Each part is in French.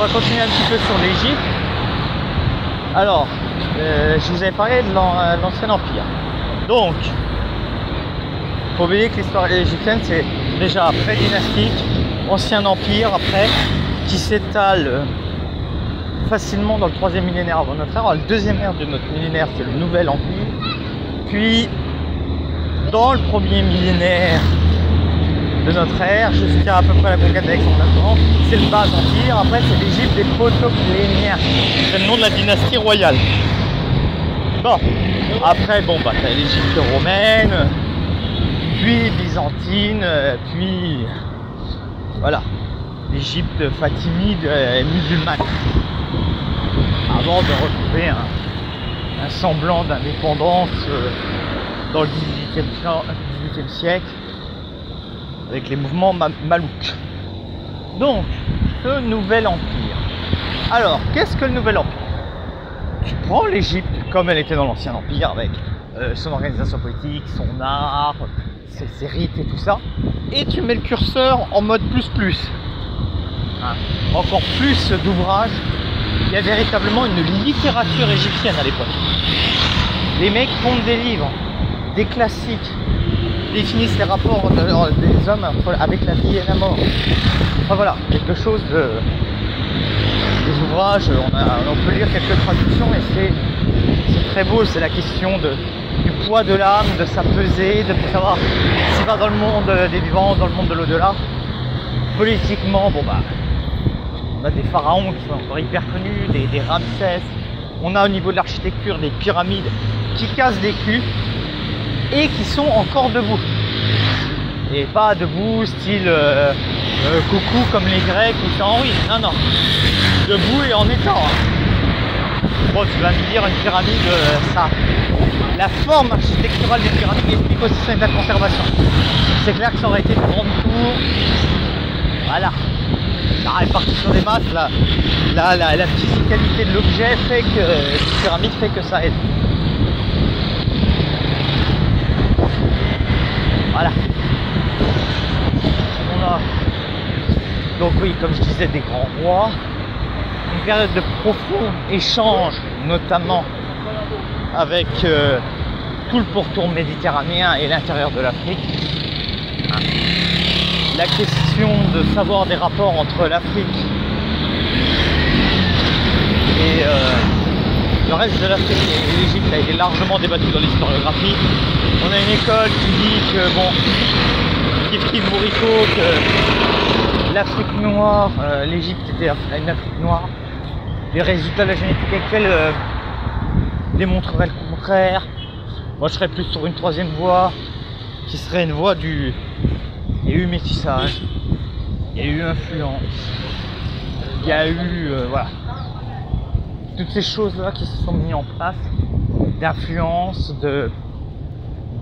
va continuer un petit peu sur l'Égypte. Alors, je vous avais parlé de l'Ancien Empire. Donc, faut oublier que l'histoire égyptienne, c'est déjà pré-dynastique, Ancien Empire après, qui s'étale facilement dans le 3e millénaire avant notre ère. Alors, le 2e ère de notre millénaire, c'est le Nouvel Empire. Puis, dans le 1er millénaire de notre ère, jusqu'à à peu près la conquête d'Alexandre le Grand, c'est le Bas Empire. Après, c'est l'Égypte des Protopléniens. C'est le nom de la dynastie royale. Bon, après, bon, bah, t'as l'Égypte romaine, puis byzantine, puis voilà, l'Égypte fatimide et musulmane. Avant de retrouver un semblant d'indépendance dans le 18e siècle, avec les mouvements malouks. Donc, ce nouvel empire. Alors, qu'est-ce que le nouvel empire? Tu prends l'Égypte comme elle était dans l'ancien empire, avec son organisation politique, son art, ses rites et tout ça, et tu mets le curseur en mode plus. Hein. Encore plus d'ouvrages. Il y a véritablement une littérature égyptienne à l'époque. Les mecs fondent des livres, des classiques, définissent les rapports des hommes avec la vie et la mort. Enfin voilà, quelque chose de... Des ouvrages, on peut lire quelques traductions et c'est très beau, c'est la question du poids de l'âme, de sa pesée, de savoir s'il va dans le monde des vivants, dans le monde de l'au-delà. Politiquement, bon bah, on a des pharaons qui sont encore hyper connus, des Ramsès, on a au niveau de l'architecture des pyramides qui cassent des culs et qui sont encore debout. Et pas debout style coucou comme les Grecs ou c'est en ruine, non. Debout et en étant. Bon, tu vas me dire une pyramide, ça. La forme architecturale des pyramides explique aussi ça de la conservation. C'est clair que ça aurait été une grande tour. Voilà. La répartition des masses, la physicalité de l'objet fait que la pyramide fait que ça aide. Voilà. On a donc oui, comme je disais, des grands rois. Une période de profond échange, notamment avec tout le pourtour méditerranéen et l'intérieur de l'Afrique. La question de savoir des rapports entre l'Afrique et le reste de l'Afrique et l'Égypte a été largement débattue dans l'historiographie. On a une école qui dit que, bon, Kif Bourrico, que l'Afrique noire, l'Égypte était une Afrique noire. Les résultats de la génétique actuelle démontreraient le contraire. Moi je serais plus sur une troisième voie qui serait une voie du... Il y a eu métissage, il y a eu influence, il y a eu voilà, toutes ces choses là qui se sont mises en place, d'influence,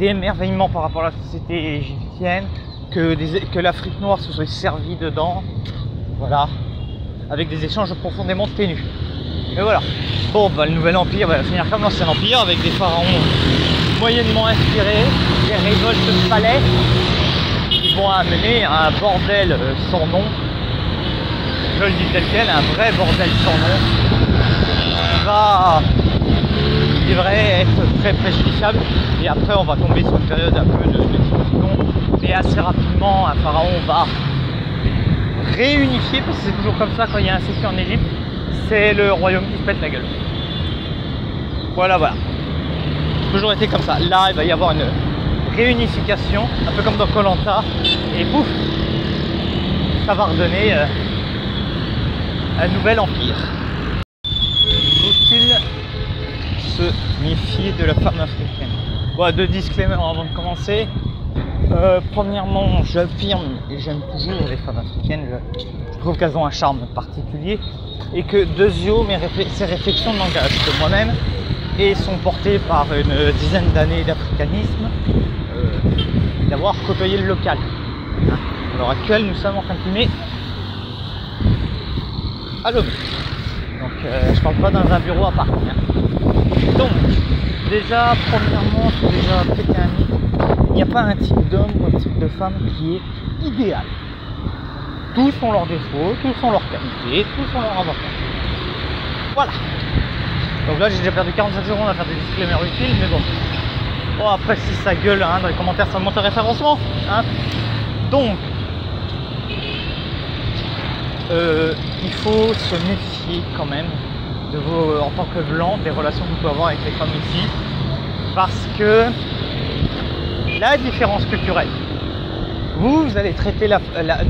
d'émerveillement par rapport à la société égyptienne, que l'Afrique noire se soit servie dedans, voilà, avec des échanges profondément ténus. Mais voilà, bon, bah, le nouvel empire va finir comme l'ancien empire, avec des pharaons moyennement inspirés, des révoltes de palais qui vont amener à un bordel sans nom. Je le dis tel quel, un vrai bordel sans nom, qui devrait être très préjudiciable. Et après on va tomber sur une période un peu de diffusion, mais assez rapidement un pharaon va réunifier, parce que c'est toujours comme ça quand il y a un souci en Égypte, c'est le royaume qui se pète la gueule. Voilà. Toujours été comme ça. Là il va y avoir une réunification, un peu comme dans Koh-Lanta, et pouf, ça va redonner un nouvel empire. Faut-il se méfier de la femme africaine? Bon, deux disclaimers avant de commencer. Premièrement, j'affirme et j'aime toujours les femmes africaines, je trouve qu'elles ont un charme particulier, et que deuxio, ces réflexions n'engagent que moi-même et sont portées par une dizaine d'années d'africanisme, d'avoir côtoyé le local. À l'heure actuelle, nous sommes en train de filmer à Lomé. Donc je parle pas dans un bureau à Paris. Donc, déjà, premièrement, c'est déjà péter un mythe. Il n'y a pas un type d'homme ou un type de femme qui est idéal. Tous ont leurs défauts, tous ont leurs qualités, tous ont leurs avantages. Voilà. Donc là j'ai déjà perdu 45 secondes à faire des disclaimers utiles, mais bon. Bon après si ça gueule hein, dans les commentaires ça monte le référencement. Hein. Donc il faut se méfier quand même de vos, en tant que blanc, des relations que vous pouvez avoir avec les femmes ici. Parce que la différence culturelle. Vous allez traiter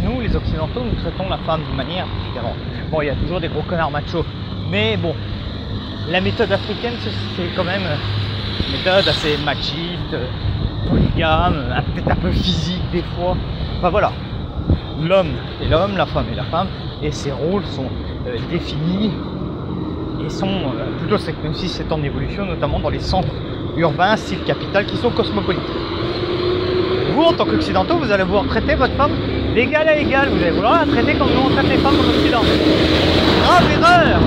nous les occidentaux, nous traitons la femme de manière différente. Bon, il y a toujours des gros connards machos, mais bon, la méthode africaine, c'est quand même une méthode assez machiste, polygame, peut-être un peu physique des fois. Enfin voilà, l'homme est l'homme, la femme est la femme, et ces rôles sont définis et sont plutôt secs, même si c'est en évolution, notamment dans les centres urbains, style capitale, qui sont cosmopolites. Vous, en tant qu'occidentaux, vous allez vouloir traiter votre femme d'égal à égal. Vous allez vouloir la traiter comme nous on traite les femmes en Occident. Grave erreur!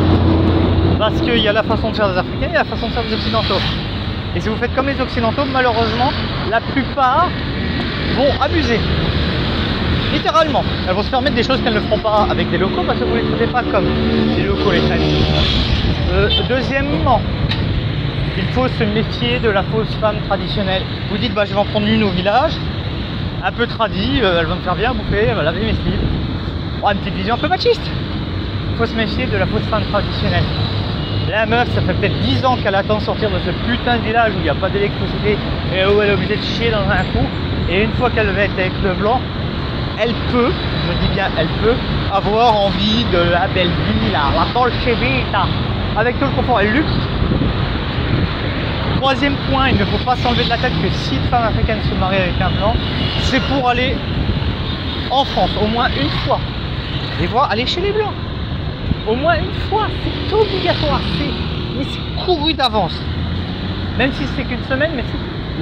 Parce qu'il y a la façon de faire des Africains et la façon de faire des Occidentaux. Et si vous faites comme les Occidentaux, malheureusement, la plupart vont abuser. Littéralement. Elles vont se permettre des choses qu'elles ne feront pas avec des locaux parce que vous ne les traitez pas comme les locaux les traitent. Deuxièmement, il faut se méfier de la fausse femme traditionnelle. Vous dites, bah, je vais en prendre une au village, un peu tradie, elle va me faire bien bouffer, elle va laver mes slips. Oh, une petite vision un peu machiste. Il faut se méfier de la fausse femme traditionnelle. La meuf, ça fait peut-être 10 ans qu'elle attend de sortir de ce putain de village où il n'y a pas d'électricité et où elle est obligée de chier dans un trou. Et une fois qu'elle va être avec le blanc, elle peut, je dis bien elle peut, avoir envie de la belle vie, la dolce vita, avec tout le confort et le luxe. Troisième point, il ne faut pas s'enlever de la tête que si une femme africaine se marie avec un blanc, c'est pour aller en France, au moins une fois, et voir aller chez les blancs. Au moins une fois, c'est obligatoire, mais c'est couru d'avance. Même si c'est qu'une semaine, mais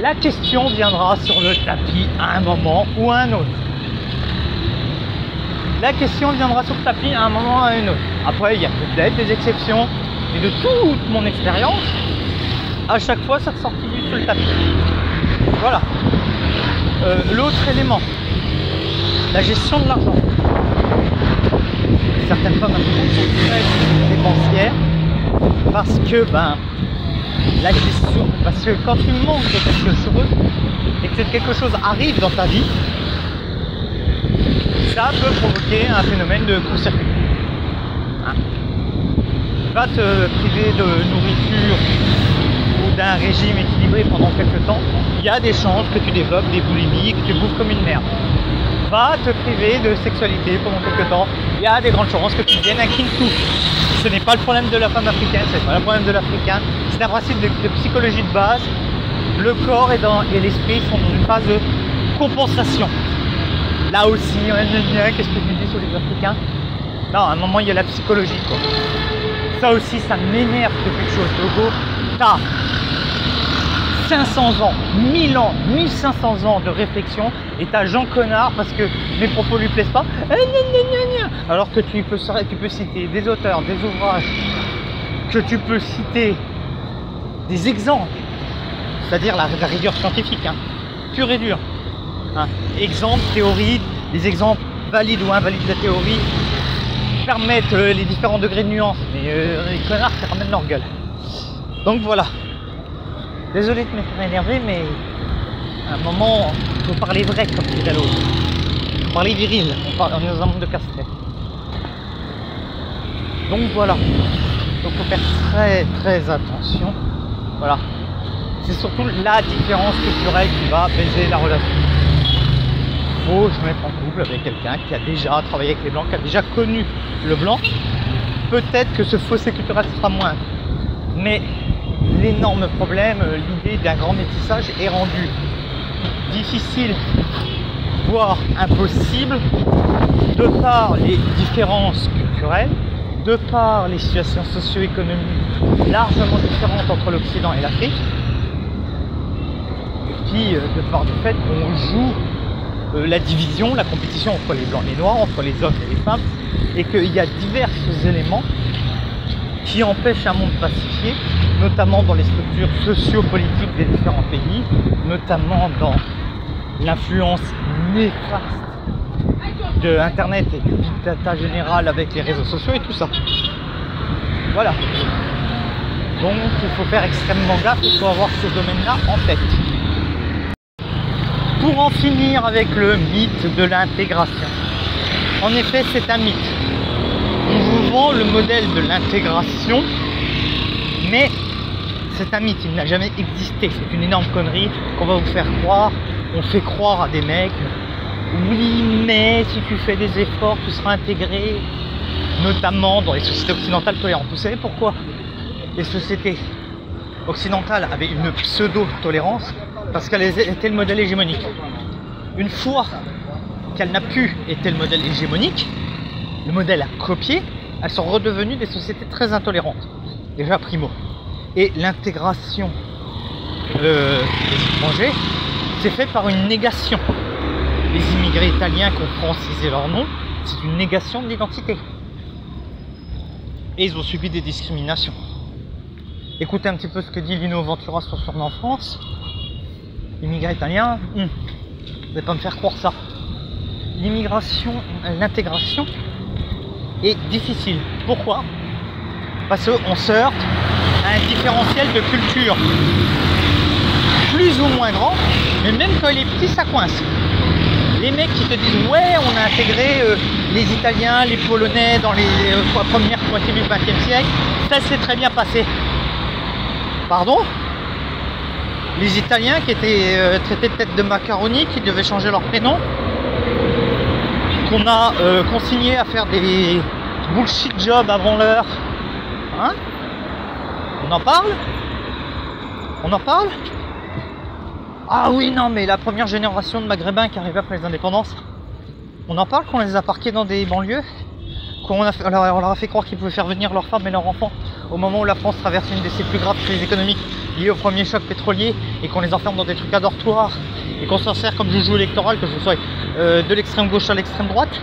la question viendra sur le tapis à un moment ou à un autre. La question viendra sur le tapis à un moment ou à un autre. Après, il y a peut-être des exceptions, et de toute mon expérience, à chaque fois ça sort sur le tapis. Voilà. L'autre élément, la gestion de l'argent. Certaines femmes africaines sont très dépensières parce que la gestion, parce que quand tu manques de quelque chose et que quelque chose arrive dans ta vie, ça peut provoquer un phénomène de court-circuit. Hein? Tu vas te priver de nourriture d'un régime équilibré pendant quelques temps, il y a des chances que tu développes des boulimies et que tu bouffes comme une merde. Va te priver de sexualité pendant quelques temps, il y a des grandes chances que tu deviennes un kintou. Ce n'est pas le problème de la femme africaine, ce n'est pas le problème de l'Africain, c'est un principe de psychologie de base. Le corps et l'esprit sont dans une phase de compensation. Là aussi, qu'est-ce que tu dis sur les Africains? Non, à un moment il y a la psychologie, quoi. Ça aussi, ça m'énerve de quelque chose. Togo, t'as 500 ans, 1000 ans, 1500 ans de réflexion et t'as Jean Connard parce que mes propos lui plaisent pas. Alors que tu peux citer des auteurs, des ouvrages, que tu peux citer des exemples, c'est-à-dire la rigueur scientifique, hein, pure et dure. Hein. Exemples, théories, des exemples valides ou invalides de la théorie permettent les différents degrés de nuance. Mais les connards, ça ramène leur gueule. Donc voilà. Désolé de m'être énervé, mais à un moment, il faut parler vrai, comme disait l'autre. Il faut parler viril, on est dans un monde de castrés. Donc voilà. Donc il faut faire très très attention. Voilà. C'est surtout la différence culturelle qui va baiser la relation. Il faut se mettre en couple avec quelqu'un qui a déjà travaillé avec les blancs, qui a déjà connu le blanc. Peut-être que ce fossé culturel sera moins. Mais l'énorme problème, l'idée d'un grand métissage est rendue difficile, voire impossible, de par les différences culturelles, de par les situations socio-économiques largement différentes entre l'Occident et l'Afrique, et puis de par le fait qu'on joue la division, la compétition entre les blancs et les noirs, entre les hommes et les femmes, et qu'il y a divers éléments qui empêchent un monde pacifié, notamment dans les structures socio-politiques des différents pays, notamment dans l'influence néfaste de Internet et du big data général avec les réseaux sociaux et tout ça. Voilà. Donc il faut faire extrêmement gaffe, il faut avoir ce domaine-là en tête. Pour en finir avec le mythe de l'intégration. En effet, c'est un mythe. On vous vend le modèle de l'intégration, mais c'est un mythe, il n'a jamais existé. C'est une énorme connerie qu'on va vous faire croire. On fait croire à des mecs, oui, mais si tu fais des efforts, tu seras intégré, notamment dans les sociétés occidentales tolérantes. Vous savez pourquoi les sociétés occidentales avaient une pseudo-tolérance? Parce qu'elles étaient le modèle hégémonique. Une fois qu'elle n'a plus été le modèle hégémonique, le modèle à copier, elles sont redevenues des sociétés très intolérantes. Déjà primo. Et l'intégration des étrangers, c'est fait par une négation. Les immigrés italiens qui ont francisé leur nom, c'est une négation de l'identité. Et ils ont subi des discriminations. Écoutez un petit peu ce que dit Lino Ventura sur son enfance. L'immigré italien, vous n'allez pas me faire croire ça. L'immigration, l'intégration est difficile. Pourquoi? Parce qu'on se heurte à un différentiel de culture plus ou moins grand, mais même quand il est petit, ça coince. Les mecs qui te disent ouais, on a intégré les Italiens, les Polonais dans les premières moitiés du XXe siècle, ça s'est très bien passé. Pardon? Les Italiens qui étaient traités de tête de macaroni, qui devaient changer leur prénom, qu'on a consignés à faire des bullshit jobs avant l'heure. Hein? On en parle? On en parle? Ah oui, non, mais la première génération de Maghrébins qui arrivait après les indépendances, on en parle qu'on les a parqués dans des banlieues, on leur a fait croire qu'ils pouvaient faire venir leurs femmes et leurs enfants au moment où la France traverse une de ses plus graves crises économiques liées au premier choc pétrolier, et qu'on les enferme dans des trucs à dortoir et qu'on s'en sert comme joujou électoral, que ce soit de l'extrême gauche à l'extrême droite.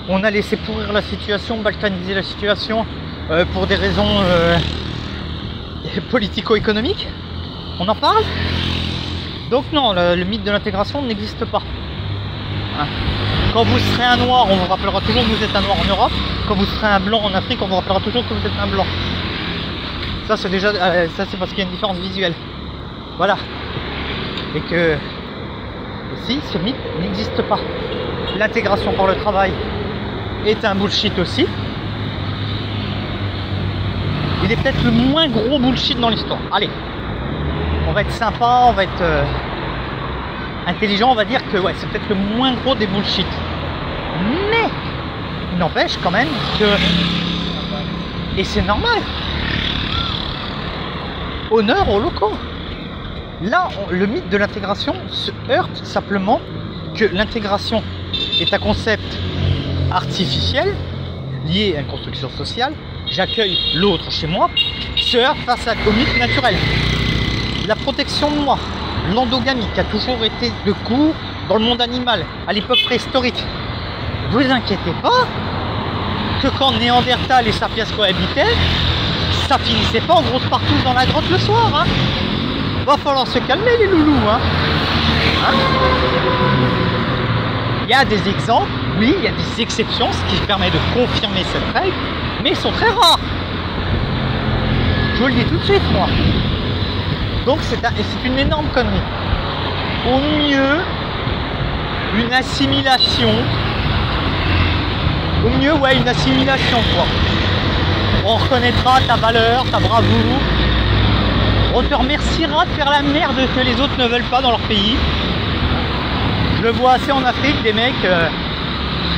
On a laissé pourrir la situation, balkaniser la situation pour des raisons politico-économiques. On en parle? Donc non, le mythe de l'intégration n'existe pas. Hein. Quand vous serez un noir, on vous rappellera toujours que vous êtes un noir en Europe. Quand vous serez un blanc en Afrique, on vous rappellera toujours que vous êtes un blanc. Ça c'est déjà, ça c'est parce qu'il y a une différence visuelle. Voilà. Et que aussi, ce mythe n'existe pas. L'intégration par le travail est un bullshit aussi. Il est peut-être le moins gros bullshit dans l'histoire. Allez, on va être sympa, on va être intelligent, on va dire que ouais, c'est peut-être le moins gros des bullshit. Mais il n'empêche quand même que, et c'est normal, honneur aux locaux. Là, le mythe de l'intégration se heurte simplement que l'intégration est un concept artificiel lié à une construction sociale. J'accueille l'autre chez moi, se heurte face au mythe naturel. La protection de moi, l'endogamie qui a toujours été de cours dans le monde animal, à l'époque préhistorique. Vous inquiétez pas que quand Néandertal et Sapiens cohabitaient, ça finissait pas en grosse partout dans la grotte le soir. Hein. Va falloir se calmer les loulous. Hein. Hein? Il y a des exemples, oui, il y a des exceptions, ce qui permet de confirmer cette règle, mais ils sont très rares. Je vous le dis tout de suite, moi. Donc c'est une énorme connerie. Au mieux, une assimilation. Au mieux, ouais, une assimilation, quoi. On reconnaîtra ta valeur, ta bravoure. On te remerciera de faire la merde que les autres ne veulent pas dans leur pays. Je le vois assez en Afrique, des mecs,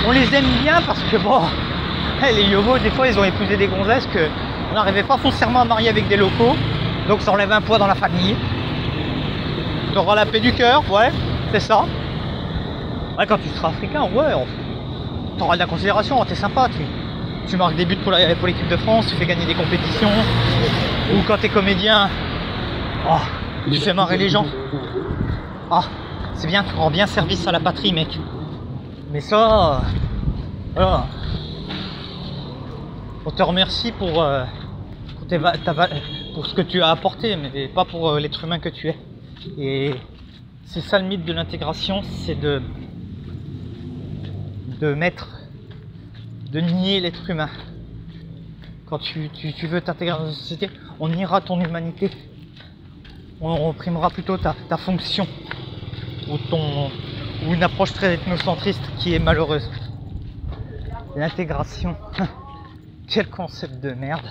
on les aime bien parce que bon, les yobos, des fois, ils ont épousé des gonzesses qu'on n'arrivait pas foncièrement à marier avec des locaux. Donc ça enlève un poids dans la famille. Tu auras la paix du cœur, ouais, c'est ça. Ouais, quand tu seras africain, ouais, tu auras de la considération, t'es sympa, tu marques des buts pour l'équipe de France, tu fais gagner des compétitions. Ou quand t'es comédien, oh, tu fais marrer les gens. Ah, c'est bien, tu rends bien service à la patrie, mec. Mais ça, voilà. On te remercie pour ce que tu as apporté, mais pas pour l'être humain que tu es. Et c'est ça le mythe de l'intégration, c'est de nier l'être humain. Quand tu veux t'intégrer dans une société, on niera ton humanité. On opprimera plutôt ta fonction ou une approche très ethnocentriste qui est malheureuse. L'intégration, quel concept de merde.